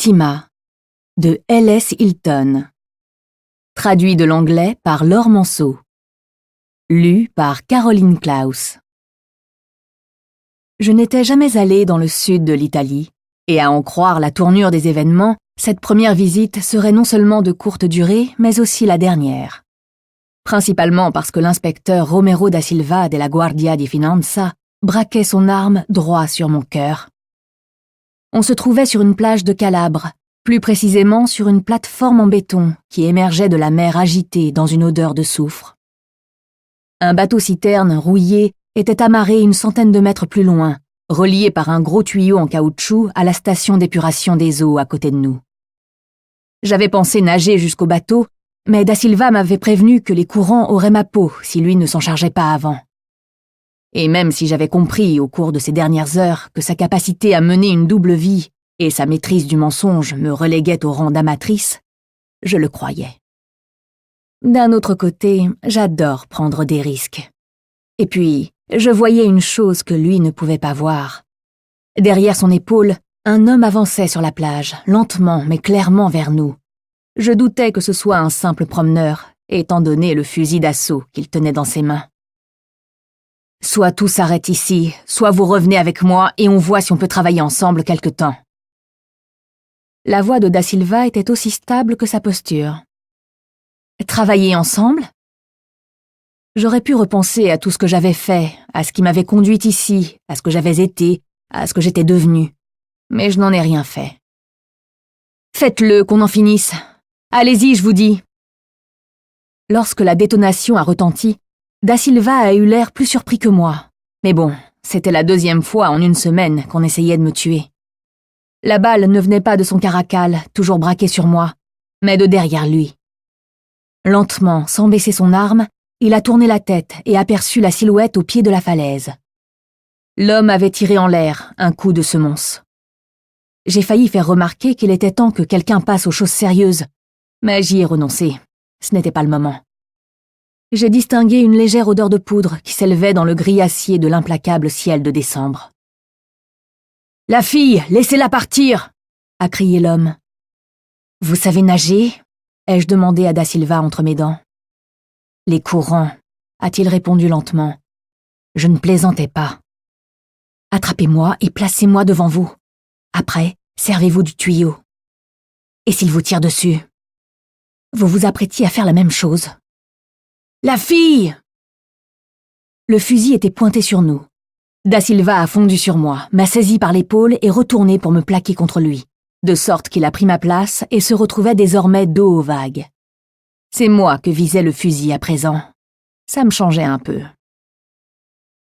Victima de L.S. Hilton. Traduit de l'anglais par Laure Manceau. Lu par Caroline Klaus. Je n'étais jamais allée dans le sud de l'Italie, et à en croire la tournure des événements, cette première visite serait non seulement de courte durée, mais aussi la dernière. Principalement parce que l'inspecteur Romero da Silva della Guardia di Finanza braquait son arme droit sur mon cœur. On se trouvait sur une plage de Calabre, plus précisément sur une plateforme en béton qui émergeait de la mer agitée dans une odeur de soufre. Un bateau-citerne rouillé était amarré une centaine de mètres plus loin, relié par un gros tuyau en caoutchouc à la station d'épuration des eaux à côté de nous. J'avais pensé nager jusqu'au bateau, mais Da Silva m'avait prévenu que les courants auraient ma peau si lui ne s'en chargeait pas avant. Et même si j'avais compris au cours de ces dernières heures que sa capacité à mener une double vie et sa maîtrise du mensonge me reléguaient au rang d'amatrice, je le croyais. D'un autre côté, j'adore prendre des risques. Et puis, je voyais une chose que lui ne pouvait pas voir. Derrière son épaule, un homme avançait sur la plage, lentement mais clairement vers nous. Je doutais que ce soit un simple promeneur, étant donné le fusil d'assaut qu'il tenait dans ses mains. « Soit tout s'arrête ici, soit vous revenez avec moi et on voit si on peut travailler ensemble quelque temps. » La voix de Da Silva était aussi stable que sa posture. « Travailler ensemble ?» J'aurais pu repenser à tout ce que j'avais fait, à ce qui m'avait conduite ici, à ce que j'avais été, à ce que j'étais devenue. Mais je n'en ai rien fait. « Faites-le, qu'on en finisse. Allez-y, je vous dis. » Lorsque la détonation a retenti, Da Silva a eu l'air plus surpris que moi. Mais bon, c'était la deuxième fois en une semaine qu'on essayait de me tuer. La balle ne venait pas de son caracal, toujours braqué sur moi, mais de derrière lui. Lentement, sans baisser son arme, il a tourné la tête et aperçut la silhouette au pied de la falaise. L'homme avait tiré en l'air un coup de semonce. J'ai failli faire remarquer qu'il était temps que quelqu'un passe aux choses sérieuses, mais j'y ai renoncé. Ce n'était pas le moment. J'ai distingué une légère odeur de poudre qui s'élevait dans le gris acier de l'implacable ciel de décembre. « La fille, laissez-la partir !» a crié l'homme. « Vous savez nager ?» ai-je demandé à Da Silva entre mes dents. « Les courants » a-t-il répondu lentement. Je ne plaisantais pas. « Attrapez-moi et placez-moi devant vous. Après, servez-vous du tuyau. Et s'il vous tire dessus, vous vous apprêtiez à faire la même chose. » « La fille !» Le fusil était pointé sur nous. Da Silva a fondu sur moi, m'a saisi par l'épaule et retourné pour me plaquer contre lui, de sorte qu'il a pris ma place et se retrouvait désormais dos aux vagues. C'est moi que visait le fusil à présent. Ça me changeait un peu.